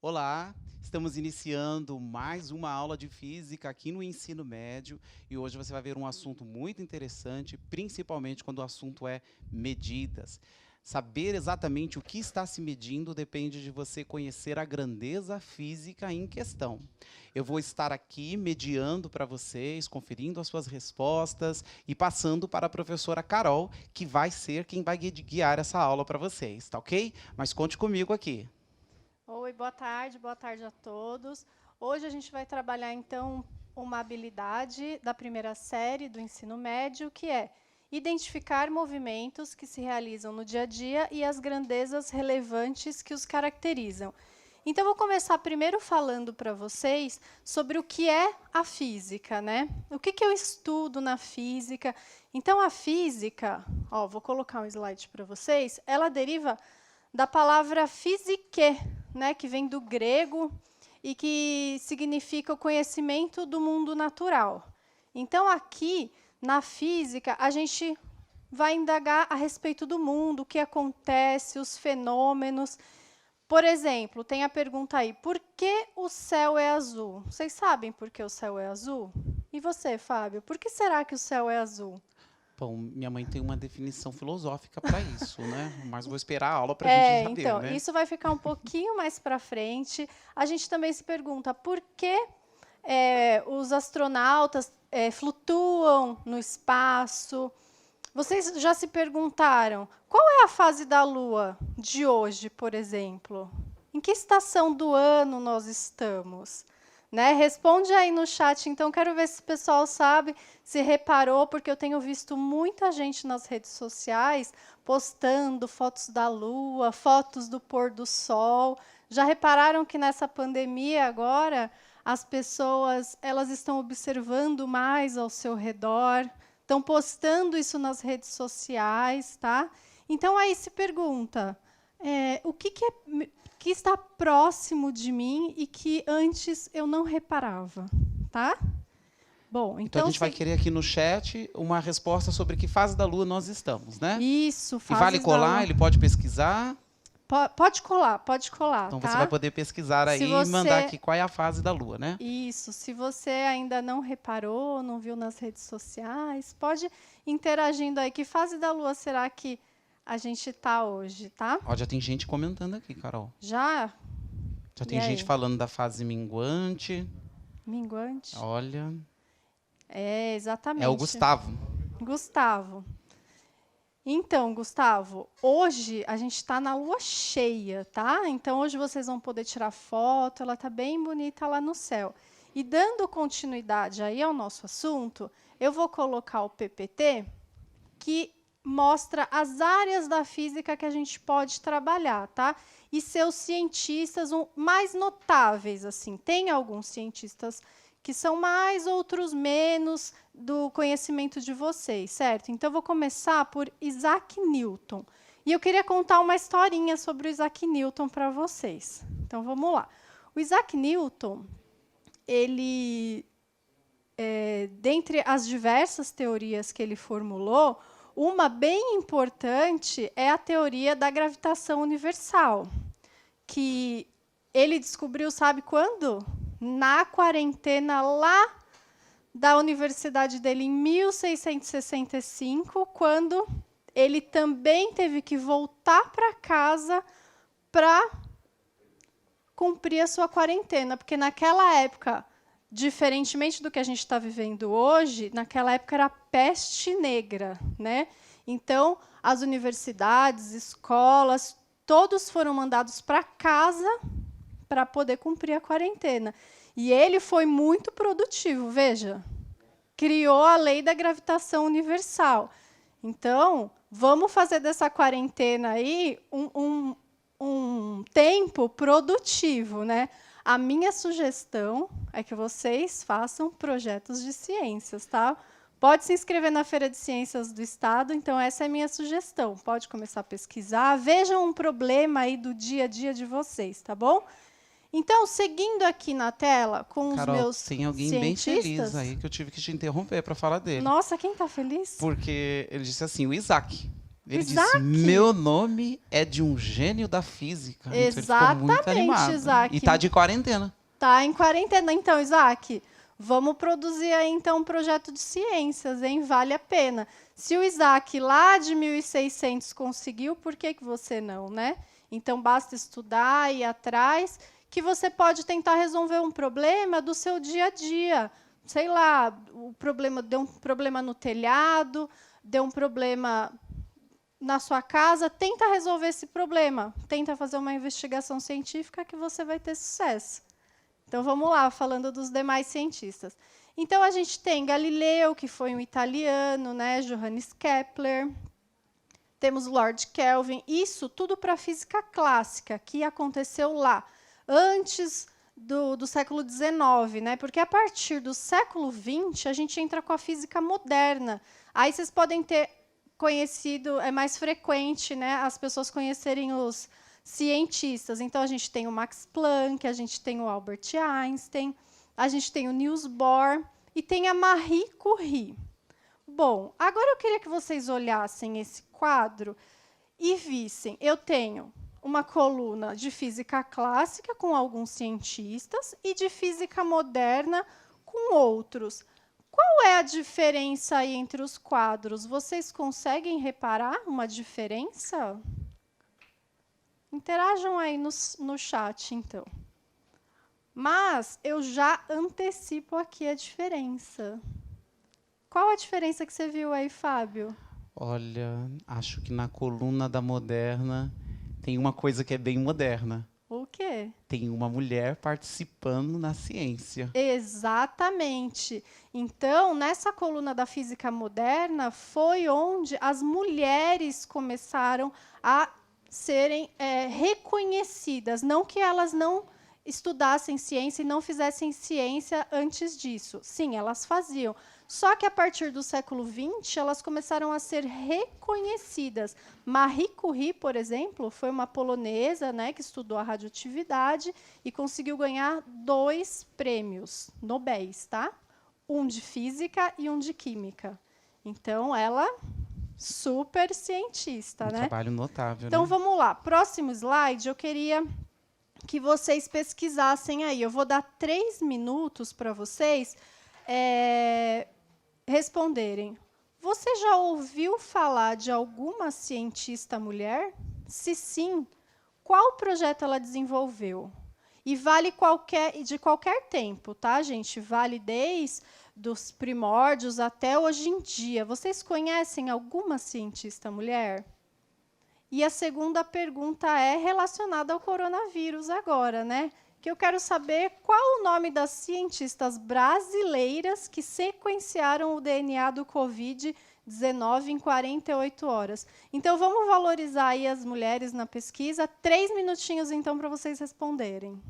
Olá, estamos iniciando mais uma aula de física aqui no ensino médio e hoje você vai ver um assunto muito interessante, principalmente quando o assunto é medidas. Saber exatamente o que está se medindo depende de você conhecer a grandeza física em questão. Eu vou estar aqui mediando para vocês, conferindo as suas respostas e passando para a professora Carol, que vai ser quem vai guiar essa aula para vocês, tá ok? Mas conte comigo aqui. Oi, boa tarde a todos. Hoje a gente vai trabalhar, então, uma habilidade da primeira série do ensino médio, que é identificar movimentos que se realizam no dia a dia e as grandezas relevantes que os caracterizam. Então, vou começar primeiro falando para vocês sobre o que é a física, né? O que eu estudo na física? Então, a física, vou colocar um slide para vocês, ela deriva da palavra physique, né, que vem do grego e que significa o conhecimento do mundo natural. Então, aqui, na física, a gente vai indagar a respeito do mundo, o que acontece, os fenômenos. Por exemplo, tem a pergunta aí, por que o céu é azul? Vocês sabem por que o céu é azul? E você, Fábio, por que será que o céu é azul? Bom, minha mãe tem uma definição filosófica para isso, né? Mas vou esperar a aula para a gente saber, Então, né? isso vai ficar um pouquinho mais para frente. A gente também se pergunta por que os astronautas flutuam no espaço. Vocês já se perguntaram qual é a fase da Lua de hoje, por exemplo? Em que estação do ano nós estamos? Né? Responde aí no chat, então, quero ver se o pessoal sabe, se reparou, porque eu tenho visto muita gente nas redes sociais postando fotos da Lua, fotos do pôr do sol. Já repararam que nessa pandemia agora, as pessoas elas estão observando mais ao seu redor, estão postando isso nas redes sociais, tá? Então, aí se pergunta, o que está próximo de mim e que antes eu não reparava, tá? Bom, Então a então gente vai querer aqui no chat uma resposta sobre que fase da Lua nós estamos, né? isso, E vale fases da colar, Lua. ele pode pesquisar. Pode colar, Então você vai tá? poder pesquisar Se aí e mandar você aqui qual é a fase da Lua, né? Isso, se você ainda não reparou, não viu nas redes sociais, pode interagindo aí. Que fase da Lua será que a gente está hoje, tá? Ó, já tem gente comentando aqui, Carol. Já? Já E tem gente aí? falando da fase minguante. Minguante? Olha, É, é o exatamente. Gustavo. Gustavo. Então, Gustavo, hoje a gente está na lua cheia, tá? Então, hoje vocês vão poder tirar foto, ela está bem bonita lá no céu. E dando continuidade aí ao nosso assunto, eu vou colocar o PPT, que mostra as áreas da física que a gente pode trabalhar, tá? E seus cientistas mais notáveis, assim. Tem alguns cientistas que são mais, outros menos do conhecimento de vocês, certo? Então, eu vou começar por Isaac Newton. E eu queria contar uma historinha sobre o Isaac Newton para vocês. Então, vamos lá. O Isaac Newton, ele, dentre as diversas teorias que ele formulou, uma bem importante é a teoria da gravitação universal, que ele descobriu, sabe quando? Na quarentena lá da universidade dele, em 1665, quando ele também teve que voltar para casa para cumprir a sua quarentena, porque naquela época, diferentemente do que a gente está vivendo hoje, naquela época era peste negra, né? Então, as universidades, escolas, todos foram mandados para casa para poder cumprir a quarentena. E ele foi muito produtivo, veja. Criou a lei da gravitação universal. Então, vamos fazer dessa quarentena aí um tempo produtivo, né? A minha sugestão é que vocês façam projetos de ciências, tá? Pode se inscrever na Feira de Ciências do Estado, então essa é a minha sugestão. Pode começar a pesquisar, vejam um problema aí do dia a dia de vocês, tá bom? Então, seguindo aqui na tela com os Carol, meus tem alguém bem feliz cientistas. aí que eu tive que te interromper para falar dele. Nossa, quem está feliz? Porque ele disse assim, o Isaac. Ele disse: Isaac. meu nome é de um gênio da física. Então ele ficou muito Exatamente, animado. Isaac. E tá de quarentena. Tá em quarentena. Então, Isaac, vamos produzir aí então um projeto de ciências, hein? Vale a pena. Se o Isaac lá de 1600 conseguiu, por que você não, né? Então, basta estudar, ir atrás, que você pode tentar resolver um problema do seu dia a dia. Sei lá, deu um problema no telhado, deu um problema na sua casa, tenta resolver esse problema. Tenta fazer uma investigação científica que você vai ter sucesso. Então, vamos lá, falando dos demais cientistas. Então, a gente tem Galileu, que foi um italiano, né? Johannes Kepler. Temos Lord Kelvin. Isso tudo para a física clássica, que aconteceu lá, antes do século XIX, né? Porque a partir do século XX, a gente entra com a física moderna. Aí vocês podem ter conhecido, é mais frequente, né, as pessoas conhecerem os cientistas. Então, a gente tem o Max Planck, a gente tem o Albert Einstein, a gente tem o Niels Bohr e tem a Marie Curie. Bom, agora eu queria que vocês olhassem esse quadro e vissem. Eu tenho uma coluna de física clássica com alguns cientistas e de física moderna com outros. Qual é a diferença aí entre os quadros? Vocês conseguem reparar uma diferença? Interajam aí no chat, então. Mas eu já antecipo aqui a diferença. Qual a diferença que você viu aí, Fábio? Olha, acho que na coluna da moderna tem uma coisa que é bem moderna. O quê? Tem uma mulher participando na ciência. Exatamente. Então, nessa coluna da física moderna, foi onde as mulheres começaram a serem reconhecidas. Não que elas não estudassem ciência e não fizessem ciência antes disso. Sim, elas faziam. Só que, a partir do século XX, elas começaram a ser reconhecidas. Marie Curie, por exemplo, foi uma polonesa, né, que estudou a radioatividade e conseguiu ganhar 2 prêmios Nobéis, tá? Um de física e um de química. Então, ela, super cientista, né? Trabalho notável, então, né? vamos lá. Próximo slide, eu queria que vocês pesquisassem aí. Eu vou dar 3 minutos para vocês responderem. Você já ouviu falar de alguma cientista mulher? Se sim, qual projeto ela desenvolveu? E vale de qualquer tempo, tá, gente? Vale desde os primórdios até hoje em dia. Vocês conhecem alguma cientista mulher? E a segunda pergunta é relacionada ao coronavírus agora, né? Que eu quero saber qual o nome das cientistas brasileiras que sequenciaram o DNA do Covid-19 em 48 horas. Então, vamos valorizar aí as mulheres na pesquisa. 3 minutinhos, então, para vocês responderem.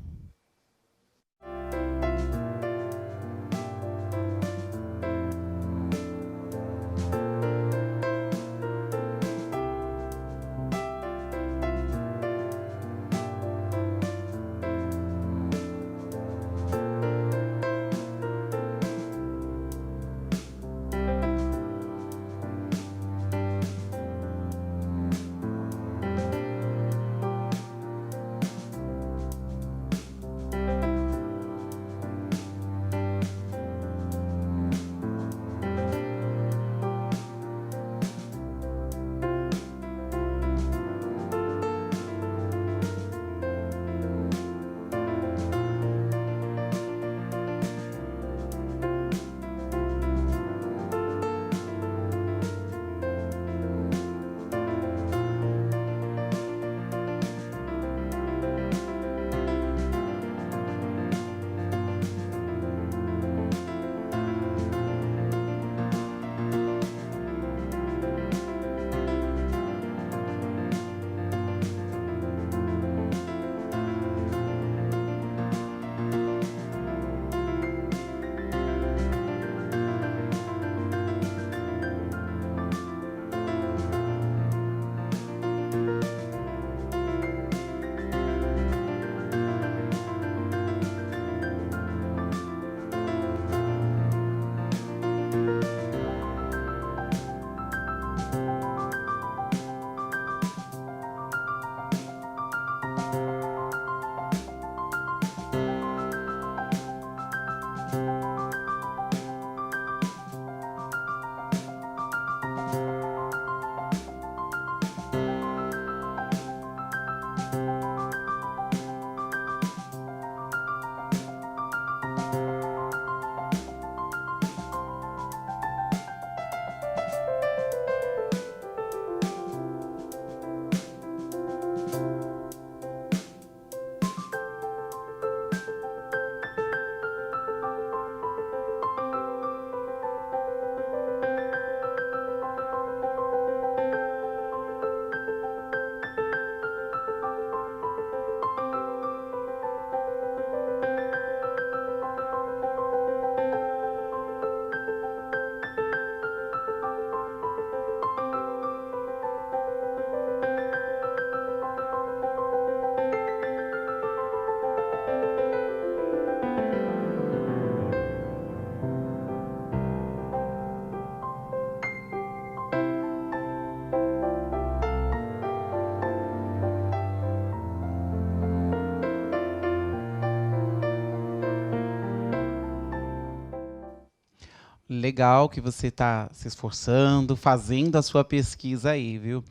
Legal que você está se esforçando, fazendo a sua pesquisa aí, viu?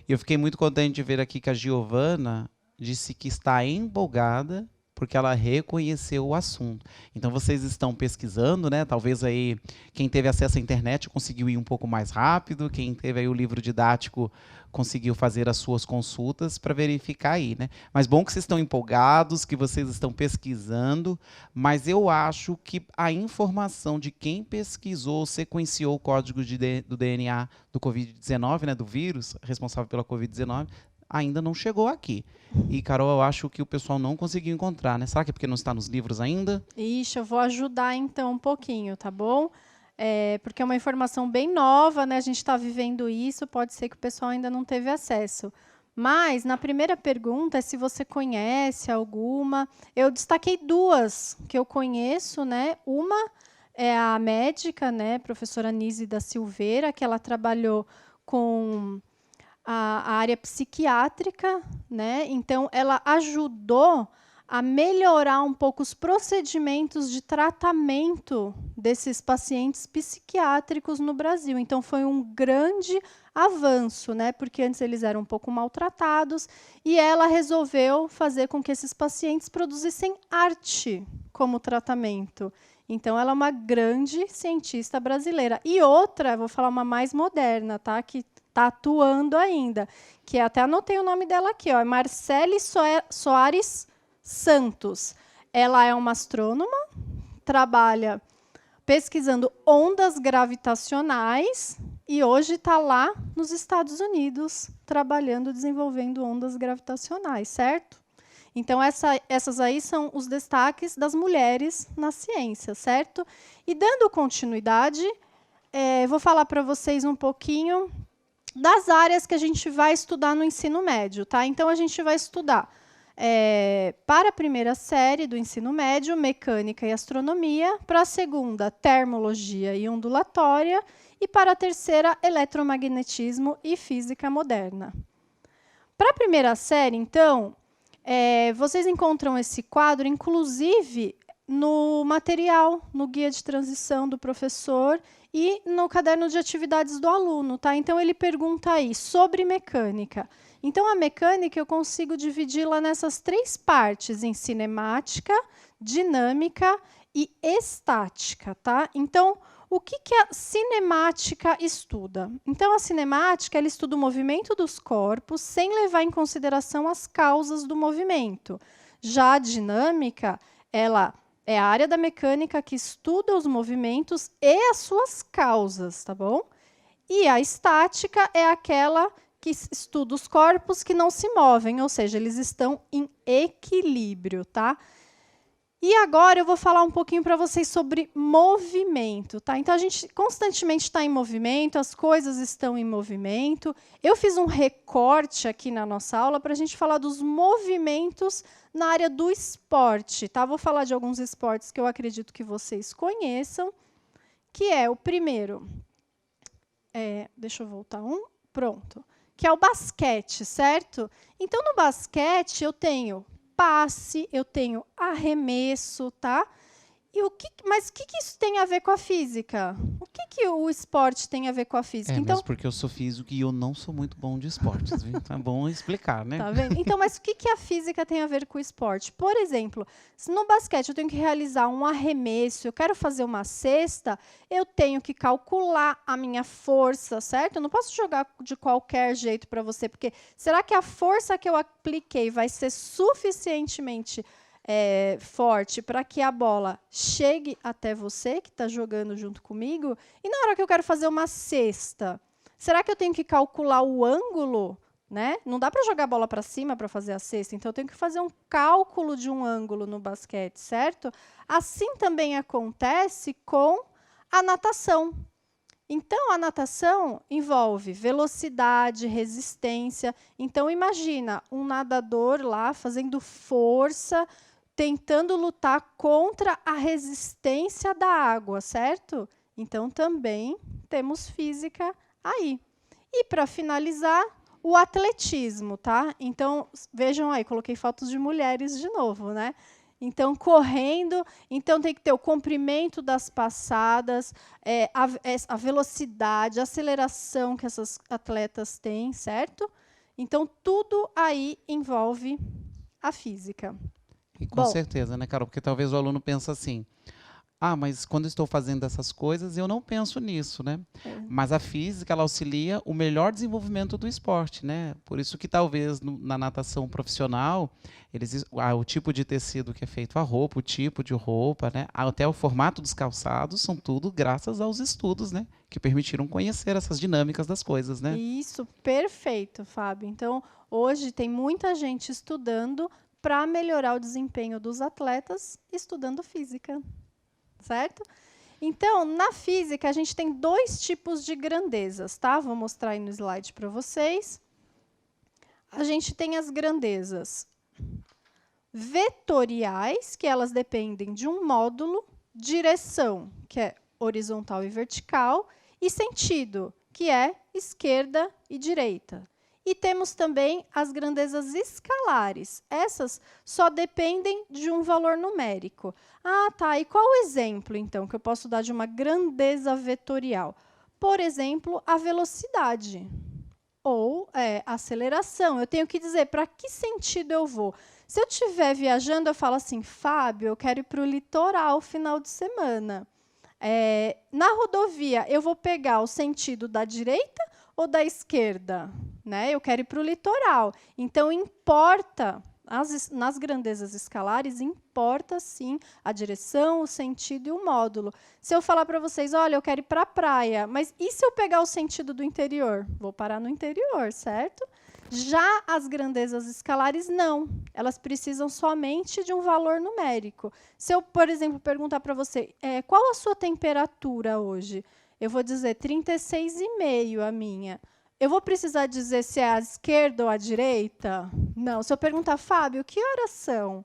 E eu fiquei muito contente de ver aqui que a Giovana disse que está empolgada porque ela reconheceu o assunto. Então vocês estão pesquisando, né? Talvez aí quem teve acesso à internet conseguiu ir um pouco mais rápido, quem teve aí o livro didático conseguiu fazer as suas consultas para verificar aí, né? Mas bom que vocês estão empolgados, que vocês estão pesquisando, mas eu acho que a informação de quem pesquisou, sequenciou o código do DNA do Covid-19, né, do vírus responsável pela Covid-19, ainda não chegou aqui. E, Carol, eu acho que o pessoal não conseguiu encontrar, né? Será que é porque não está nos livros ainda? Ixi, eu vou ajudar então um pouquinho, tá bom? Porque é uma informação bem nova, né? A gente está vivendo isso, pode ser que o pessoal ainda não teve acesso. Mas, na primeira pergunta, é se você conhece alguma. Eu destaquei duas que eu conheço, né? Uma é a médica, né? Professora Nise da Silveira, que ela trabalhou com a área psiquiátrica, né? Então, ela ajudou a melhorar um pouco os procedimentos de tratamento desses pacientes psiquiátricos no Brasil. Então, foi um grande avanço, né? Porque antes eles eram um pouco maltratados, e ela resolveu fazer com que esses pacientes produzissem arte como tratamento. Então, ela é uma grande cientista brasileira. E outra, vou falar uma mais moderna, tá? Que está atuando ainda, que até anotei o nome dela aqui, ó, é Marcele Soares Santos. Ela é uma astrônoma, trabalha pesquisando ondas gravitacionais e hoje está lá nos Estados Unidos, trabalhando, desenvolvendo ondas gravitacionais, certo? Então, essas aí são os destaques das mulheres na ciência, certo? E dando continuidade, vou falar para vocês um pouquinho das áreas que a gente vai estudar no ensino médio, tá? Então, a gente vai estudar para a primeira série do ensino médio, mecânica e astronomia, para a segunda, termologia e ondulatória, e para a terceira, eletromagnetismo e física moderna. Para a primeira série, então, vocês encontram esse quadro, inclusive, no material, no guia de transição do professor e no caderno de atividades do aluno, tá? Então, ele pergunta aí sobre mecânica. Então, a mecânica eu consigo dividi-la nessas três partes, em cinemática, dinâmica e estática, tá? Então, o que a cinemática estuda? Então, a cinemática ela estuda o movimento dos corpos sem levar em consideração as causas do movimento. Já a dinâmica, ela é a área da mecânica que estuda os movimentos e as suas causas, tá bom? E a estática é aquela que estuda os corpos que não se movem, ou seja, eles estão em equilíbrio, tá? E agora eu vou falar um pouquinho para vocês sobre movimento, tá? Então, a gente constantemente está em movimento, as coisas estão em movimento. Eu fiz um recorte aqui na nossa aula para a gente falar dos movimentos na área do esporte, tá? Vou falar de alguns esportes que eu acredito que vocês conheçam, que é o primeiro. Deixa eu voltar pronto. Que é o basquete, certo? Então, no basquete, eu tenho passe, eu tenho arremesso, tá? E mas o que isso tem a ver com a física? O que o esporte tem a ver com a física? Então, mesmo porque eu sou físico e eu não sou muito bom de esportes, viu? Então é bom explicar, né? Tá vendo? Então, mas o que a física tem a ver com o esporte? Por exemplo, se no basquete eu tenho que realizar um arremesso, eu quero fazer uma cesta, eu tenho que calcular a minha força, certo? Eu não posso jogar de qualquer jeito para você, porque será que a força que eu apliquei vai ser suficientemente forte para que a bola chegue até você, que está jogando junto comigo? E na hora que eu quero fazer uma cesta, será que eu tenho que calcular o ângulo? Né? Não dá para jogar a bola para cima para fazer a cesta, então eu tenho que fazer um cálculo de um ângulo no basquete, certo? Assim também acontece com a natação. Então, a natação envolve velocidade, resistência. Então, imagina um nadador lá fazendo força, tentando lutar contra a resistência da água, certo? Então, também temos física aí. E, para finalizar, o atletismo, tá? Então, vejam aí, coloquei fotos de mulheres de novo, né? Então, correndo, então tem que ter o comprimento das passadas, a velocidade, a aceleração que essas atletas têm, certo? Então, tudo aí envolve a física. E com Bom, certeza, né, Carol? Porque talvez o aluno pense assim: ah, mas quando eu estou fazendo essas coisas, eu não penso nisso, né? Mas a física, ela auxilia o melhor desenvolvimento do esporte, né? Por isso que talvez na natação profissional, o tipo de tecido que é feito a roupa, o tipo de roupa, né? Até o formato dos calçados, são tudo graças aos estudos, né? Que permitiram conhecer essas dinâmicas das coisas, né? isso, perfeito, Fábio. Então, hoje tem muita gente estudando para melhorar o desempenho dos atletas, estudando física, certo? Então, na física, a gente tem 2 tipos de grandezas, tá? Vou mostrar aí no slide para vocês. A gente tem as grandezas vetoriais, que elas dependem de um módulo, direção, que é horizontal e vertical, e sentido, que é esquerda e direita. E temos também as grandezas escalares. Essas só dependem de um valor numérico. Ah, tá. E qual o exemplo, então, que eu posso dar de uma grandeza vetorial? Por exemplo, a velocidade ou aceleração. Eu tenho que dizer para que sentido eu vou. Se eu estiver viajando, eu falo assim, Fábio, eu quero ir para o litoral final de semana. Na rodovia, eu vou pegar o sentido da direita ou da esquerda? Né? Eu quero ir para o litoral. Então, importa, nas grandezas escalares, importa, sim, a direção, o sentido e o módulo. Se eu falar para vocês, olha, eu quero ir para a praia, mas e se eu pegar o sentido do interior? Vou parar no interior, certo? Já as grandezas escalares, não. Elas precisam somente de um valor numérico. Se eu, por exemplo, perguntar para você, qual a sua temperatura hoje? Eu vou dizer 36,5 a minha. Eu vou precisar dizer se é a esquerda ou a direita? Não. Se eu perguntar, Fábio, que horas são?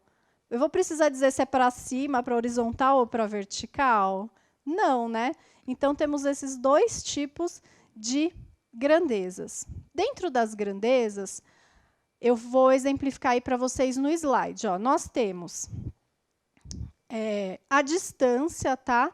Eu vou precisar dizer se é para cima, para horizontal ou para vertical? Não, né? Então, temos esses 2 tipos de grandezas. Dentro das grandezas, eu vou exemplificar aí para vocês no slide. Ó, nós temos a distância, tá?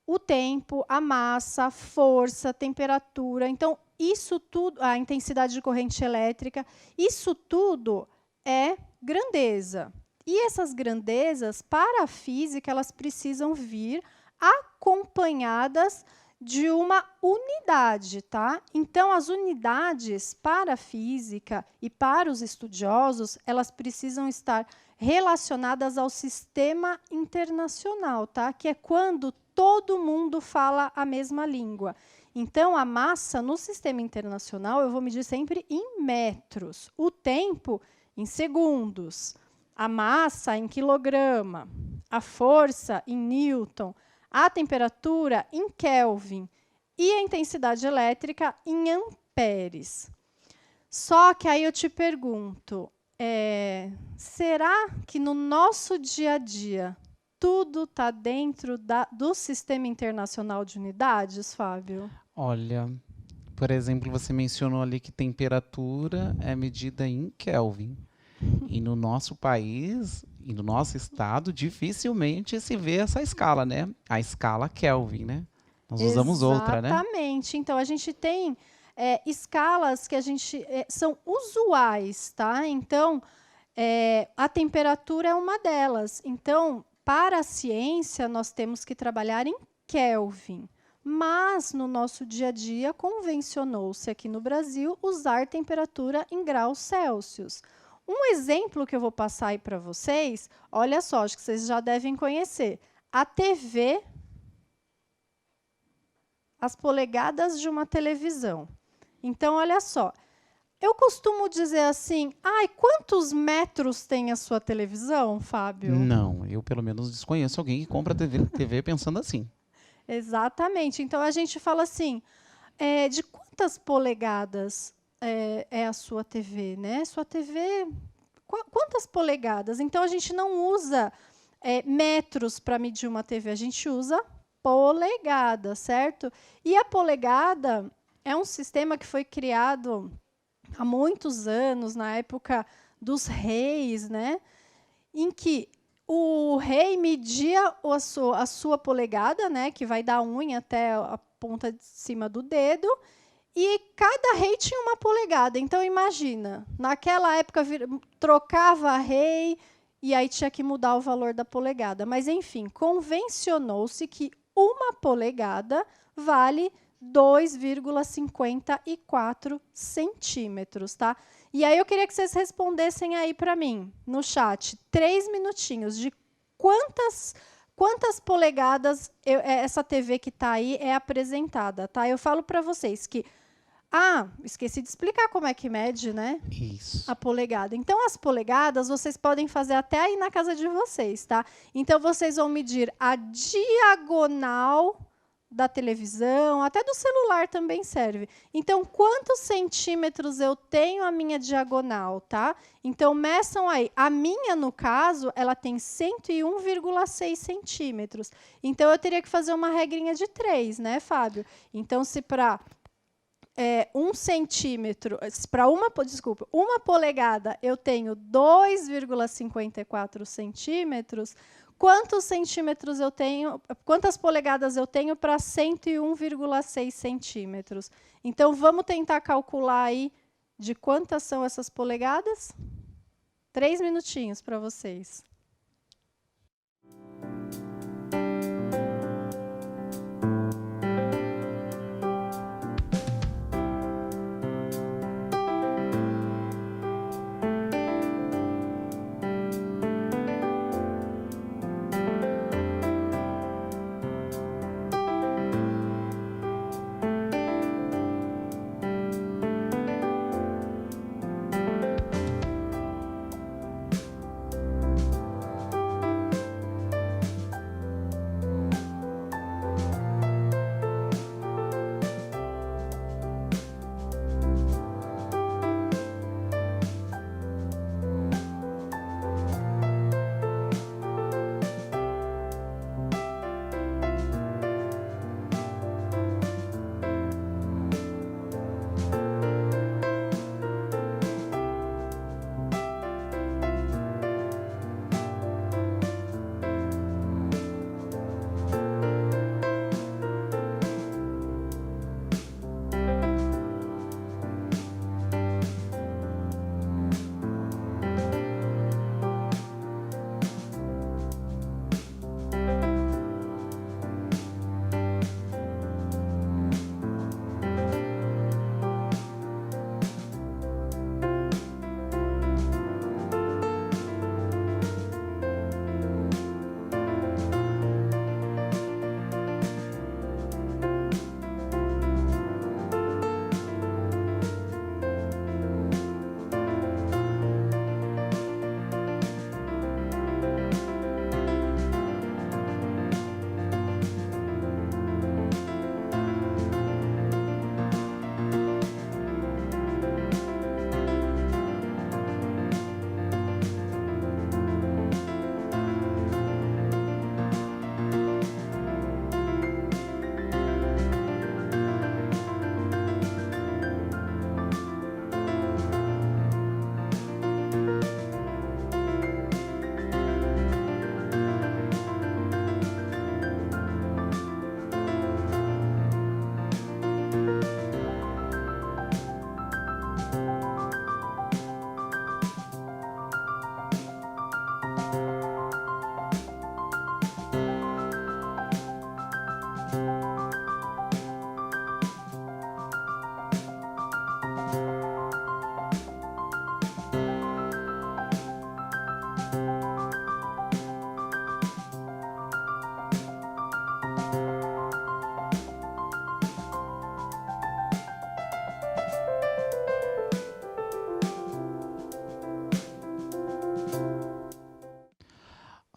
O tempo, a massa, a força, a temperatura. Então, isso tudo, a intensidade de corrente elétrica, isso tudo é grandeza. E essas grandezas, para a física, elas precisam vir acompanhadas de uma unidade, tá? Então, as unidades para a física e para os estudiosos, elas precisam estar relacionadas ao sistema internacional, tá? Que é quando todo mundo fala a mesma língua. Então, a massa no sistema internacional, eu vou medir sempre em metros. O tempo, em segundos. A massa, em quilograma. A força, em newton. A temperatura, em Kelvin. E a intensidade elétrica, em amperes. Só que aí eu te pergunto, será que no nosso dia a dia tudo está dentro do Sistema Internacional de Unidades, Fábio? Olha, por exemplo, você mencionou ali que temperatura é medida em Kelvin. E no nosso país e no nosso estado, dificilmente se vê essa escala, né? A escala Kelvin, né? Nós usamos outra, né? Exatamente. Então, a gente tem escalas que são usuais, tá? Então, a temperatura é uma delas. Então, para a ciência, nós temos que trabalhar em Kelvin. Mas, no nosso dia a dia, convencionou-se aqui no Brasil usar temperatura em graus Celsius. Um exemplo que eu vou passar aí para vocês, olha só, acho que vocês já devem conhecer. A TV, as polegadas de uma televisão. Então, olha só, eu costumo dizer assim, quantos metros tem a sua televisão, Fábio? Não, eu pelo menos desconheço alguém que compra TV pensando assim. Exatamente. Então, a gente fala assim, de quantas polegadas é a sua TV, né? Sua TV, quantas polegadas? Então, a gente não usa metros para medir uma TV, a gente usa polegada, certo? E a polegada é um sistema que foi criado há muitos anos, na época dos reis, né? Em que o rei media a sua polegada, né, que vai da unha até a ponta de cima do dedo, e cada rei tinha uma polegada. Então, imagina, naquela época trocava rei e aí tinha que mudar o valor da polegada. Mas, enfim, convencionou-se que uma polegada vale 2,54 centímetros, tá? E aí eu queria que vocês respondessem aí para mim, no chat, 3 minutinhos, de quantas polegadas essa TV que está aí é apresentada, tá? Eu falo para vocês que... esqueci de explicar como é que mede, né? Isso. A polegada. Então, as polegadas, vocês podem fazer até aí na casa de vocês, tá? Então, vocês vão medir a diagonal da televisão, até do celular também serve. Então, quantos centímetros eu tenho a minha diagonal, tá? Então, meçam aí. A minha, no caso, ela tem 101,6 centímetros. Então, eu teria que fazer uma regrinha de 3, né, Fábio? Então, se para... 1 centímetro, para uma polegada eu tenho 2,54 centímetros, quantos centímetros eu tenho, quantas polegadas eu tenho para 101,6 centímetros? Então, vamos tentar calcular aí de quantas são essas polegadas? 3 minutinhos para vocês.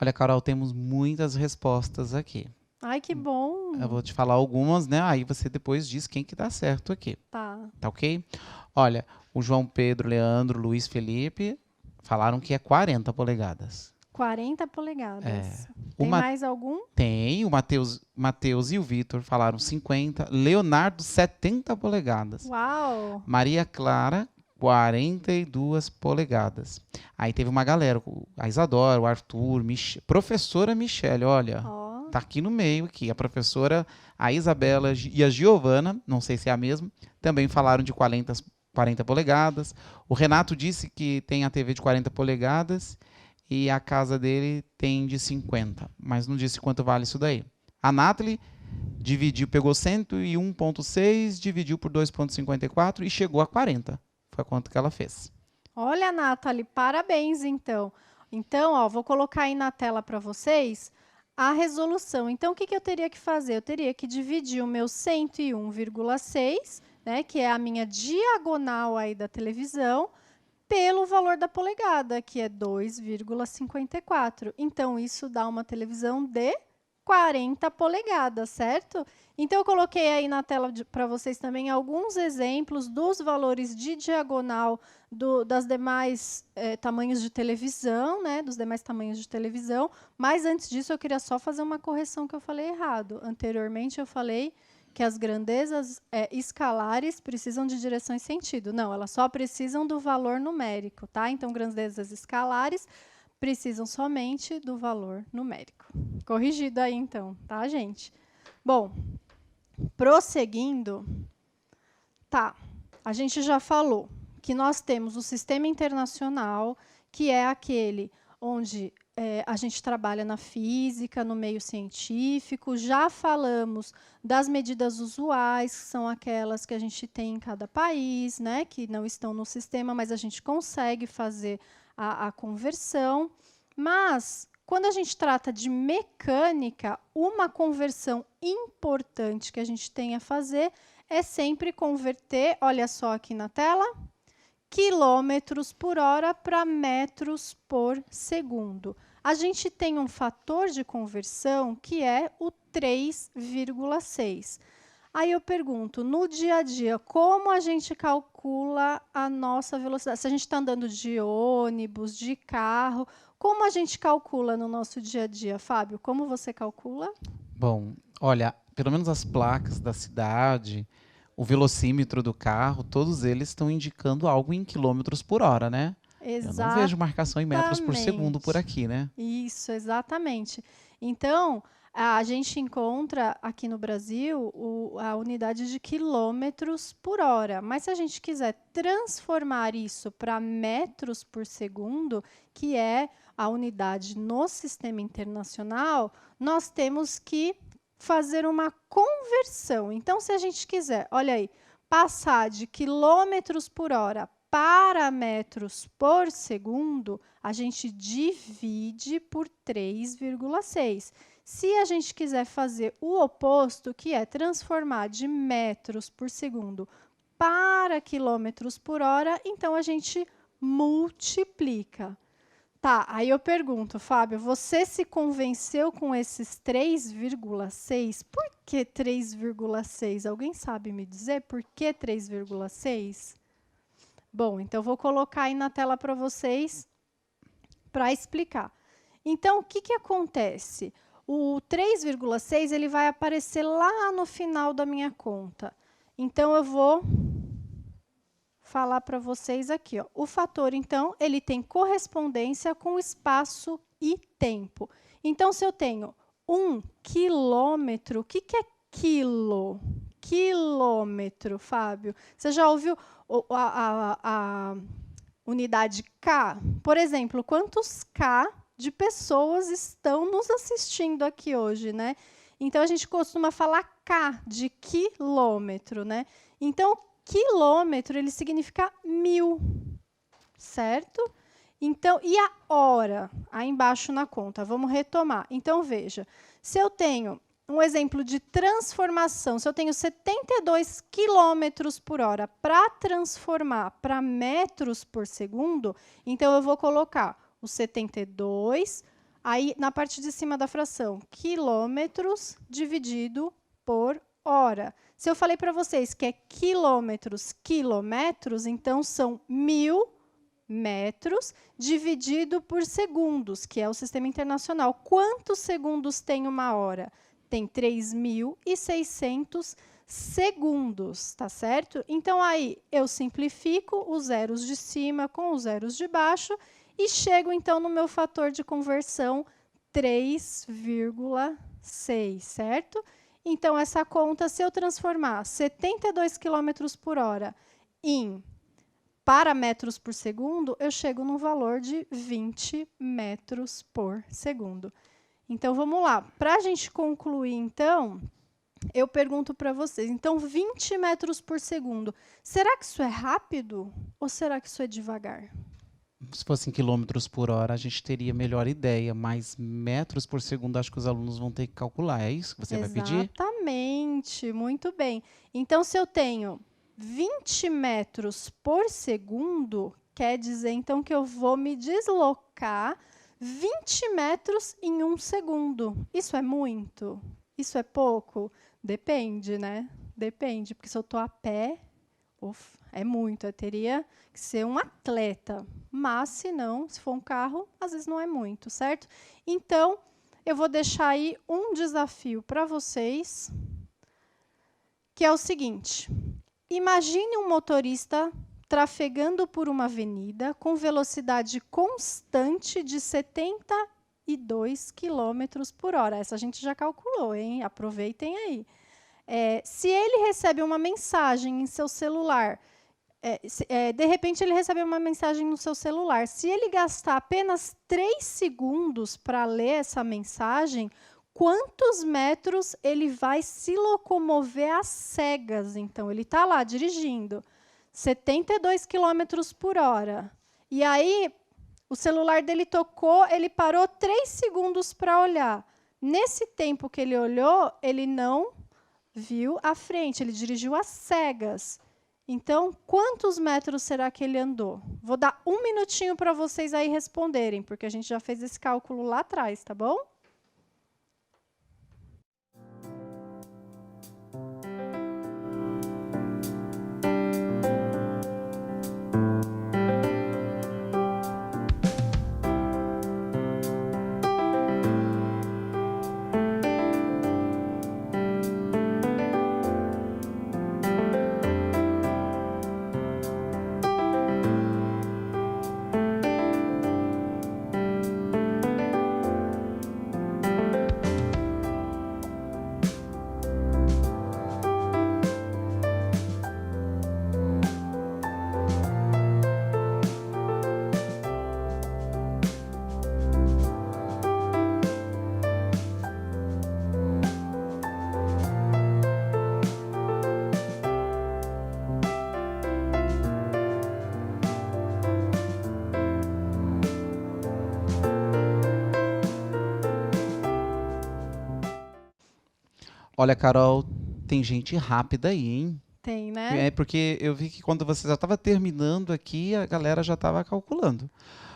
Olha, Carol, temos muitas respostas aqui. Ai, que bom. Eu vou te falar algumas, né? Aí você depois diz quem que dá certo aqui. Tá. Tá ok? Olha, o João Pedro, Leandro, Luiz Felipe falaram que é 40 polegadas. 40 polegadas. É. Tem mais algum? Tem. O Matheus e o Vitor falaram 50. Leonardo, 70 polegadas. Uau! Maria Clara, 42 polegadas. Aí teve uma galera, a Isadora, o Arthur, professora Michele, olha, Ó, tá aqui no meio, aqui, a professora, a Isabela e a Giovana, não sei se é a mesma, também falaram de 40 polegadas. O Renato disse que tem a TV de 40 polegadas e a casa dele tem de 50, mas não disse quanto vale isso daí. A Nathalie dividiu, pegou 101,6, dividiu por 2,54 e chegou a 40. Foi quanto que ela fez. olha, Nathalie, parabéns, então. Então, ó, vou colocar aí na tela para vocês a resolução. Então, o que que eu teria que fazer? Eu teria que dividir o meu 101,6, né, que é a minha diagonal aí da televisão, pelo valor da polegada, que é 2,54. Então, isso dá uma televisão de 40 polegadas, certo? Então, eu coloquei aí na tela para vocês também alguns exemplos dos valores de diagonal das demais tamanhos de televisão, né? Dos demais tamanhos de televisão. Mas, antes disso, eu queria só fazer uma correção que eu falei errado. Anteriormente, eu falei que as grandezas escalares precisam de direção e sentido. Não, elas só precisam do valor numérico, tá? Então, grandezas escalares precisam somente do valor numérico. Corrigido aí, então, tá, gente? Bom, prosseguindo, tá, a gente já falou que nós temos o sistema internacional, que é aquele onde a gente trabalha na física, no meio científico. Já falamos das medidas usuais, que são aquelas que a gente tem em cada país, né, que não estão no sistema, mas a gente consegue fazer a conversão. Mas, quando a gente trata de mecânica, uma conversão importante que a gente tem a fazer é sempre converter, olha só aqui na tela, quilômetros por hora para metros por segundo. A gente tem um fator de conversão que é o 3,6. Aí eu pergunto, no dia a dia, como a gente calcula a nossa velocidade? Se a gente está andando de ônibus, de carro, como a gente calcula no nosso dia a dia, Fábio? Como você calcula? Bom, olha, pelo menos as placas da cidade, o velocímetro do carro, todos eles estão indicando algo em quilômetros por hora, né? Eu não vejo marcação em metros por segundo por aqui, né? Isso, exatamente. Então, a gente encontra aqui no Brasil a unidade de quilômetros por hora. Mas se a gente quiser transformar isso para metros por segundo, que é a unidade no sistema internacional, nós temos que fazer uma conversão. Então, se a gente quiser, olha aí, passar de quilômetros por hora para metros por segundo, a gente divide por 3,6. Se a gente quiser fazer o oposto, que é transformar de metros por segundo para quilômetros por hora, então a gente multiplica. Tá, aí eu pergunto, Fábio, você se convenceu com esses 3,6? Por que 3,6? Alguém sabe me dizer por que 3,6? Bom, então vou colocar aí na tela para vocês para explicar. Então, o que que acontece? O 3,6 ele vai aparecer lá no final da minha conta. Então, eu vou falar para vocês aqui, ó. O fator, então, ele tem correspondência com espaço e tempo. Então, se eu tenho 1 quilômetro, o que que é quilo? Quilômetro, Fábio. Você já ouviu a unidade K? Por exemplo, quantos K de pessoas estão nos assistindo aqui hoje, né? Então, a gente costuma falar K de quilômetro, né? Então, quilômetro, ele significa 1000, certo? Então, e a hora? Aí embaixo na conta, vamos retomar. Então, veja, se eu tenho um exemplo de transformação, se eu tenho 72 quilômetros por hora para transformar para metros por segundo, então eu vou colocar o 72, aí na parte de cima da fração, quilômetros dividido por hora. Se eu falei para vocês que é quilômetros, quilometros, então são 1000 metros dividido por segundos, que é o sistema internacional. Quantos segundos tem uma hora? Tem 3.600 segundos, tá certo? Então, aí, eu simplifico os zeros de cima com os zeros de baixo e chego, então, no meu fator de conversão 3,6, certo? Então, essa conta, se eu transformar 72 km por hora em parametros por segundo, eu chego no valor de 20 metros por segundo. Então, vamos lá. Para a gente concluir, então, eu pergunto para vocês. Então, 20 metros por segundo. Será que isso é rápido ou será que isso é devagar? Se fosse em quilômetros por hora, a gente teria melhor ideia, mas metros por segundo, acho que os alunos vão ter que calcular. É isso que você vai pedir? Exatamente, muito bem. Então, se eu tenho 20 metros por segundo, quer dizer, então, que eu vou me deslocar 20 metros em 1 segundo. Isso é muito? Isso é pouco? Depende, né? Depende, porque se eu estou a pé, é muito. Eu teria que ser um atleta. Mas, se não, se for um carro, às vezes não é muito, certo? Então, eu vou deixar aí um desafio para vocês, que é o seguinte. Imagine um motorista trafegando por uma avenida com velocidade constante de 72 km por hora. Essa a gente já calculou, hein? Aproveitem aí. Se ele recebe uma mensagem em seu celular, de repente ele recebe uma mensagem no seu celular, se ele gastar apenas 3 segundos para ler essa mensagem, quantos metros ele vai se locomover às cegas? Então, ele está lá dirigindo, 72 km por hora. E aí, o celular dele tocou, ele parou 3 segundos para olhar. Nesse tempo que ele olhou, ele não viu à frente, ele dirigiu às cegas. Então, quantos metros será que ele andou? Vou dar 1 minutinho para vocês aí responderem, porque a gente já fez esse cálculo lá atrás, tá bom? Olha, Carol, tem gente rápida aí, hein? Tem, né? É porque eu vi que quando você já estava terminando aqui, a galera já estava calculando.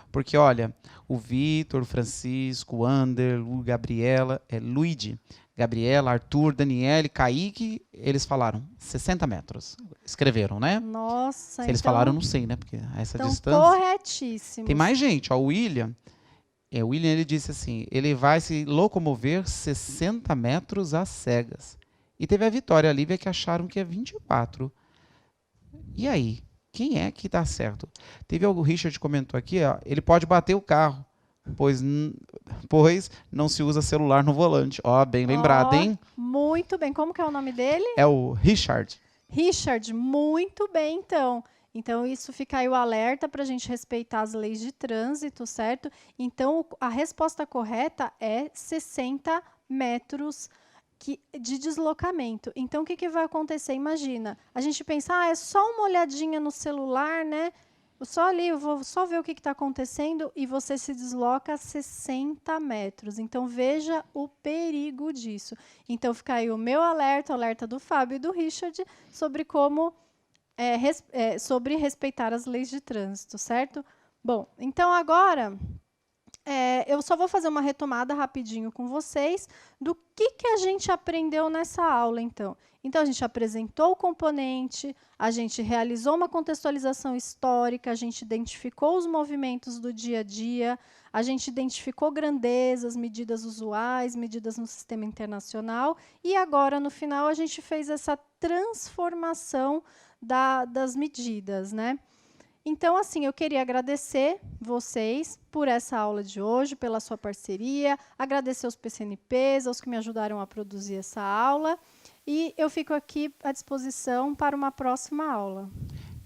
Porque, olha, o Vitor, o Francisco, o Ander, o Gabriela, Luigi, Gabriela, Arthur, Daniele, Kaique, eles falaram 60 metros. Escreveram, né? Nossa, Se eles então, falaram, eu não sei, né? Porque essa então distância... corretíssimo. Tem mais gente, ó, o William. O William, ele disse assim, ele vai se locomover 60 metros às cegas. E teve a Vitória e a Lívia que acharam que é 24. E aí? Quem é que está certo? Teve o Richard comentou aqui, ó, ele pode bater o carro, pois não se usa celular no volante. Ó, bem lembrado, hein? Muito bem. Como que é o nome dele? É o Richard. Richard, muito bem, então. Então, isso fica aí o alerta para a gente respeitar as leis de trânsito, certo? Então, a resposta correta é 60 metros de deslocamento. Então, o que vai acontecer? Imagina, a gente pensa, é só uma olhadinha no celular, né? Só ali, eu vou só ver o que está acontecendo, e você se desloca 60 metros. Então, veja o perigo disso. Então, fica aí o meu alerta, o alerta do Fábio e do Richard, sobre como... sobre respeitar as leis de trânsito, certo? Bom, então agora eu só vou fazer uma retomada rapidinho com vocês do que a gente aprendeu nessa aula, então. Então, a gente apresentou o componente, a gente realizou uma contextualização histórica, a gente identificou os movimentos do dia a dia, A gente identificou grandezas, medidas usuais, medidas no sistema internacional, e agora, no final, a gente fez essa transformação das medidas, né? Então, assim, eu queria agradecer vocês por essa aula de hoje, pela sua parceria, agradecer aos PCNPs, aos que me ajudaram a produzir essa aula, e eu fico aqui à disposição para uma próxima aula.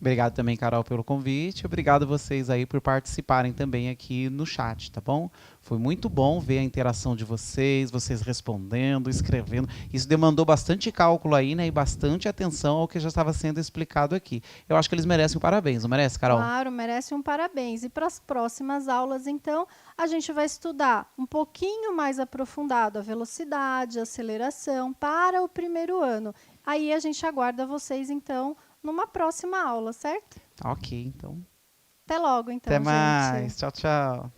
Obrigado também, Carol, pelo convite. Obrigado vocês aí por participarem também aqui no chat, tá bom? Foi muito bom ver a interação de vocês respondendo, escrevendo. Isso demandou bastante cálculo aí, né? E bastante atenção ao que já estava sendo explicado aqui. Eu acho que eles merecem um parabéns, não merece, Carol? Claro, merece um parabéns. E para as próximas aulas, então, a gente vai estudar um pouquinho mais aprofundado a velocidade, a aceleração para o primeiro ano. Aí a gente aguarda vocês, então, numa próxima aula, certo? Ok, então. Até logo, então, Até mais. gente. Tchau, tchau.